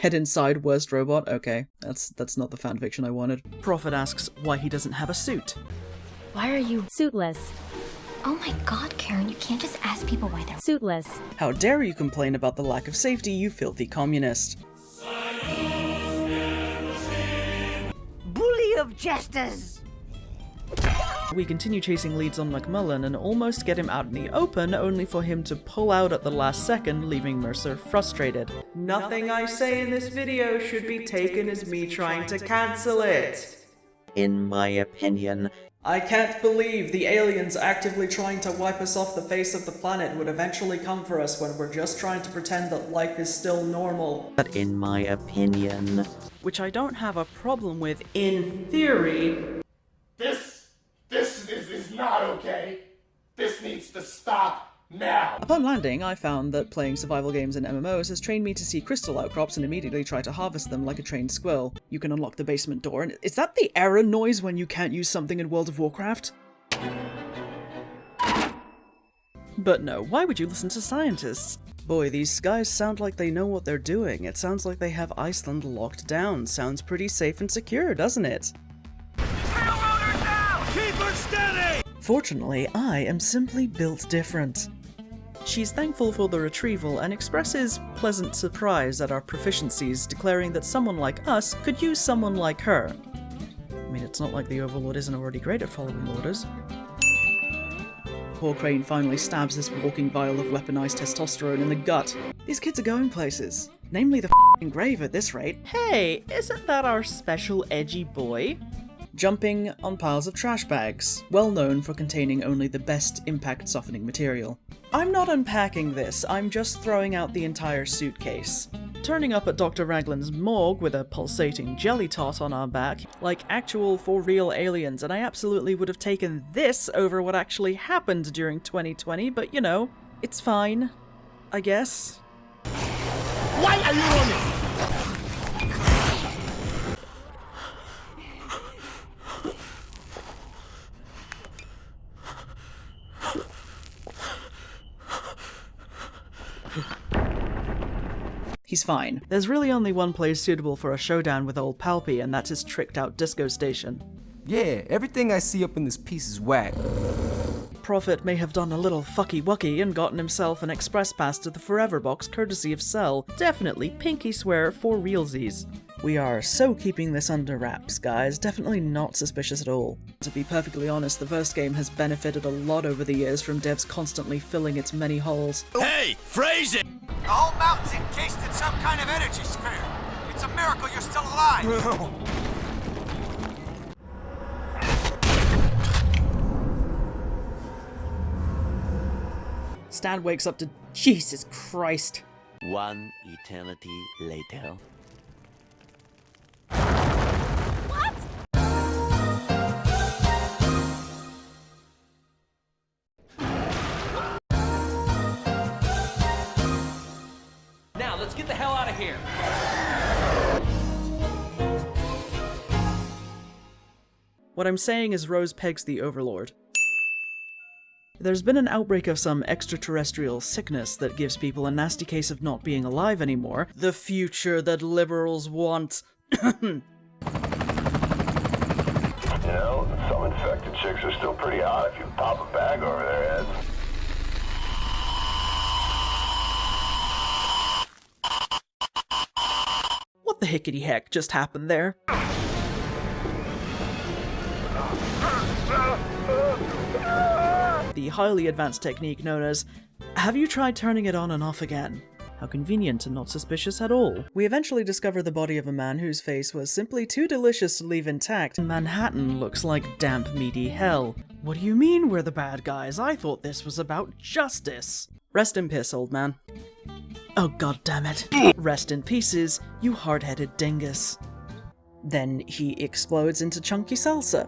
Head inside, worst robot? Okay, that's not the fanfiction I wanted. Prophet asks why he doesn't have a suit. Why are you Suitless. Oh my god, Karen, you can't just ask people why they're Suitless. How dare you complain about the lack of safety, you filthy communist. Bully of jesters! We continue chasing leads on McMullen and almost get him out in the open, only for him to pull out at the last second, leaving Mercer frustrated. Nothing I say in this video should be taken as me trying to cancel it. In my opinion, I can't believe the aliens actively trying to wipe us off the face of the planet would eventually come for us when we're just trying to pretend that life is still normal. But in my opinion, which I don't have a problem with in theory, This is not okay. This needs to stop now. Upon landing, I found that playing survival games and MMOs has trained me to see crystal outcrops and immediately try to harvest them like a trained squirrel. You can unlock the basement door, and is that the error noise when you can't use something in World of Warcraft? But no, why would you listen to scientists? Boy, these guys sound like they know what they're doing. It sounds like they have Iceland locked down. Sounds pretty safe and secure, doesn't it? Keep her steady! Fortunately, I am simply built different. She's thankful for the retrieval and expresses pleasant surprise at our proficiencies, declaring that someone like us could use someone like her. I mean, it's not like the Overlord isn't already great at following orders. Poor Crane finally stabs this walking vial of weaponized testosterone in the gut. These kids are going places. Namely the f***ing grave at this rate. Hey, isn't that our special edgy boy? Jumping on piles of trash bags, well known for containing only the best impact softening material. I'm not unpacking this, I'm just throwing out the entire suitcase. Turning up at Dr. Raglan's morgue with a pulsating jelly tot on our back, like actual for real aliens, and I absolutely would have taken this over what actually happened during 2020, but you know, it's fine, I guess. Why are you running? He's fine. There's really only one place suitable for a showdown with old Palpy, and that's his tricked out disco station. Yeah, everything I see up in this piece is whack. Prophet may have done a little fucky-wucky and gotten himself an express pass to the Forever Box courtesy of Cell. Definitely pinky swear for realsies. We are so keeping this under wraps, guys. Definitely not suspicious at all. To be perfectly honest, the first game has benefited a lot over the years from devs constantly filling its many holes. Hey, phrase it! The whole mountain's encased in some kind of energy sphere. It's a miracle you're still alive. Stan wakes up to Jesus Christ. One eternity later. Now, let's get the hell out of here! What I'm saying is Rose pegs the Overlord. There's been an outbreak of some extraterrestrial sickness that gives people a nasty case of not being alive anymore. The future that liberals want. You know, some infected chicks are still pretty hot if you pop a bag over their head. What the hickety heck just happened there? The highly advanced technique known as, have you tried turning it on and off again? How convenient and not suspicious at all. We eventually discover the body of a man whose face was simply too delicious to leave intact. Manhattan looks like damp, meaty hell. What do you mean we're the bad guys? I thought this was about justice. Rest in piss, old man. Oh god damn it. Rest in pieces, you hard-headed dingus. Then he explodes into chunky salsa.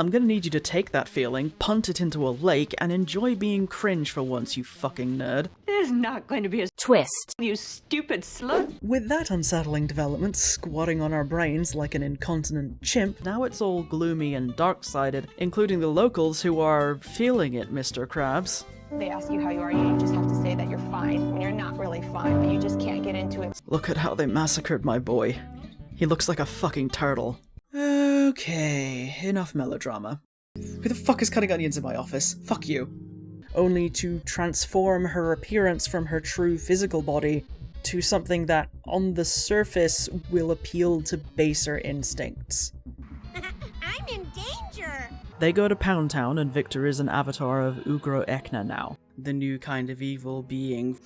I'm gonna need you to take that feeling, punt it into a lake, and enjoy being cringe for once, you fucking nerd. There's not going to be a Twist. you stupid slut. With that unsettling development squatting on our brains like an incontinent chimp, now it's all gloomy and dark-sided, including the locals who are feeling it, Mr. Krabs. They ask you how you are, you just have to say that you're fine when you're not really fine, but you just can't get into it. Look at how they massacred my boy. He looks like a fucking turtle. Okay, enough melodrama. Who the fuck is cutting onions in my office? Fuck you. Only to transform her appearance from her true physical body to something that, on the surface, will appeal to baser instincts. I'm in danger! They go to Pound Town, and Victor is an avatar of Ugro Ekna now, the new kind of evil being.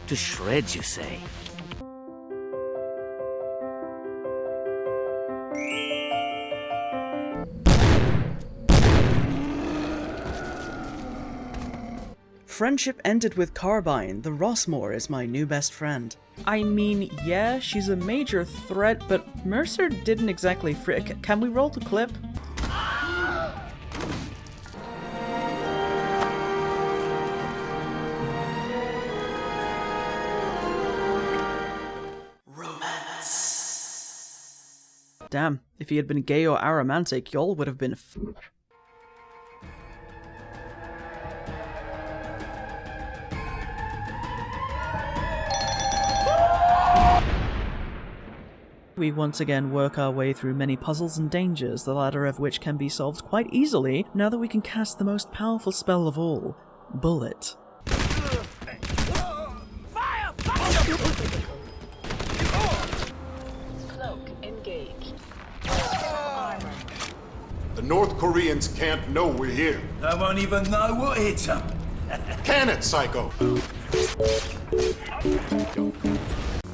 To shreds, you say? Friendship ended with Carbine. The Rossmore is my new best friend. I mean, yeah, she's a major threat, but Mercer didn't exactly frick. Can we roll the clip? Damn, if he had been gay or aromantic, y'all would have been We once again work our way through many puzzles and dangers, the latter of which can be solved quite easily now that we can cast the most powerful spell of all, Bullet. Fire! Cloak engaged. The North Koreans can't know we're here. They won't even know what hit them. Can it, Psycho?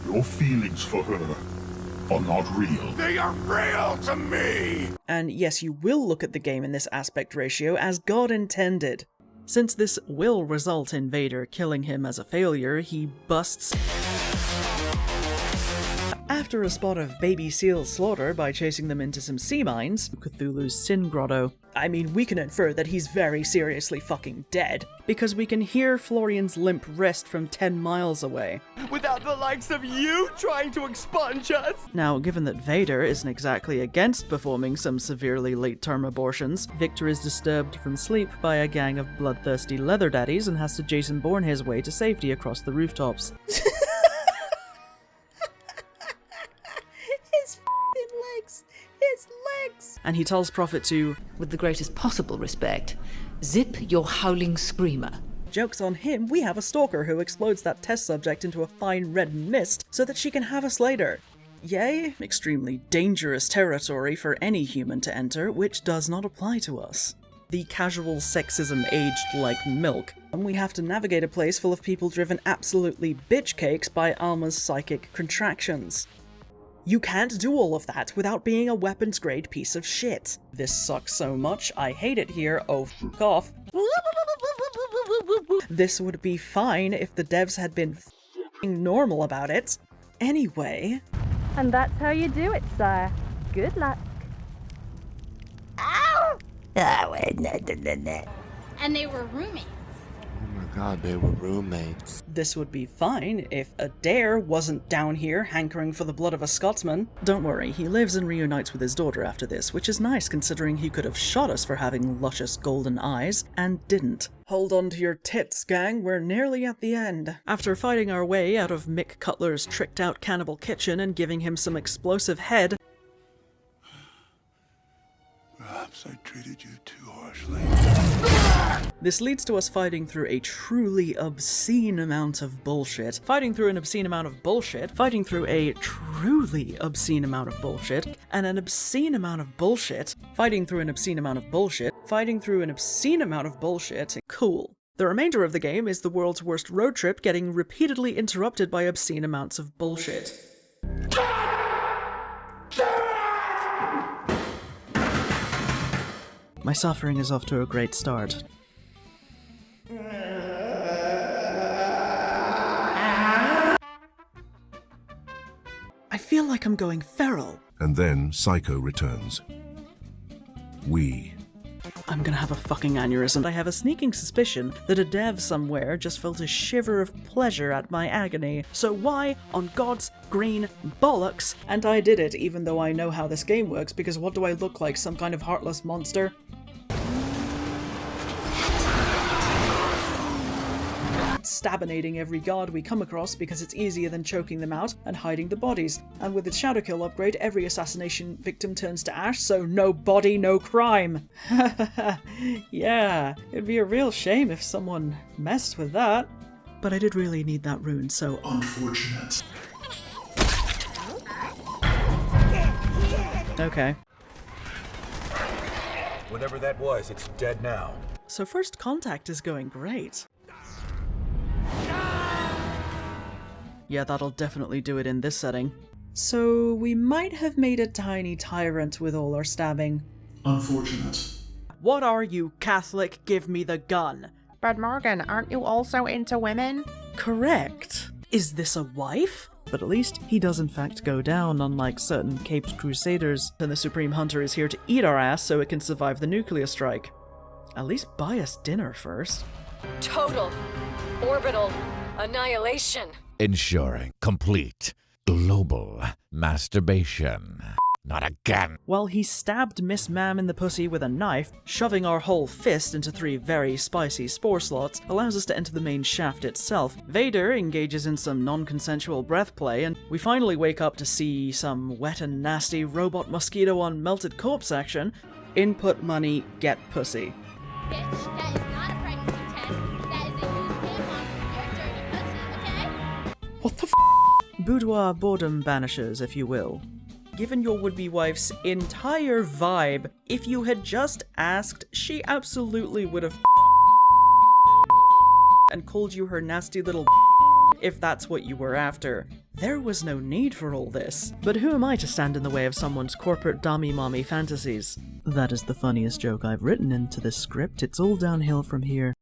Your feelings for her are not real. They are real to me! And yes, you will look at the game in this aspect ratio as God intended. Since this will result in Vader killing him as a failure, he busts after a spot of baby seal slaughter by chasing them into some sea mines, Cthulhu's Sin Grotto. I mean, we can infer that he's very seriously fucking dead, because we can hear Florian's limp wrist from 10 miles away. Without the likes of you trying to expunge us! Now, given that Vader isn't exactly against performing some severely late-term abortions, Victor is disturbed from sleep by a gang of bloodthirsty leather daddies and has to Jason Bourne his way to safety across the rooftops. His legs! And he tells Prophet to, With the greatest possible respect, zip your howling screamer. joke's on him, we have a stalker who explodes that test subject into a fine red mist so that she can have us later. Yay, extremely dangerous territory for any human to enter, which does not apply to us. The casual sexism aged like milk, and we have to navigate a place full of people driven absolutely bitch cakes by Alma's psychic contractions. You can't do all of that without being a weapons-grade piece of shit. This sucks so much, I hate it here, oh f*** off. This would be fine if the devs had been f***ing normal about it. Anyway... And that's how you do it, sire. Good luck. Ow! And they were roommates. Oh my god, they were roommates. This would be fine if Adair wasn't down here hankering for the blood of a Scotsman. Don't worry, he lives and reunites with his daughter after this, which is nice considering he could have shot us for having luscious golden eyes, and didn't. Hold on to your tits, gang, we're nearly at the end. After fighting our way out of Mick Cutler's tricked-out cannibal kitchen and giving him some explosive head, Perhaps I treated you too harshly. this leads to us fighting through a truly obscene amount of bullshit. Fighting through an obscene amount of bullshit. Fighting through a truly obscene amount of bullshit. And an obscene amount of bullshit. Fighting through an obscene amount of bullshit. Fighting through an obscene amount of bullshit. Cool. The remainder of the game is the world's worst road trip getting repeatedly interrupted by obscene amounts of bullshit. My suffering is off to a great start. feel like I'm going feral. And then Psycho returns. I'm gonna have a fucking aneurysm. I have a sneaking suspicion that a dev somewhere just felt a shiver of pleasure at my agony. So why on God's green bollocks? And I did it, even though I know how this game works, because what do I look like, some kind of heartless monster? Stabinating every guard we come across because it's easier than choking them out and hiding the bodies. And with its shadow kill upgrade, every assassination victim turns to ash, so no body, no crime. Yeah, it'd be a real shame if someone messed with that. But I did really need that rune, so unfortunate. Okay. Whatever that was, it's dead now. So first contact is going great. Yeah, that'll definitely do it in this setting. So we might have made a tiny tyrant with all our stabbing. Unfortunate. What are you, Catholic? Give me the gun. But Morgan, aren't you also into women? Correct. Is this a wife? But at least he does in fact go down, unlike certain caped crusaders. And the Supreme Hunter is here to eat our ass so it can survive the nuclear strike. At least buy us dinner first. Total orbital annihilation. Ensuring complete global masturbation. Not again. While he stabbed Miss Ma'am in the pussy with a knife, shoving our whole fist into 3 very spicy spore slots allows us to enter the main shaft itself. Vader engages in some non-consensual breath play, and we finally wake up to see some wet and nasty robot mosquito on melted corpse action. Input money, get pussy. Bitch, that is not a pregnancy test. That is a used tampon for your dirty pussy, okay? What the Boudoir boredom banishers, if you will. Given your would-be wife's entire vibe, if you had just asked, she absolutely would have and called you her nasty little if that's what you were after. There was no need for all this. But who am I to stand in the way of someone's corporate dummy-mommy fantasies? That is the funniest joke I've written into this script. It's all downhill from here.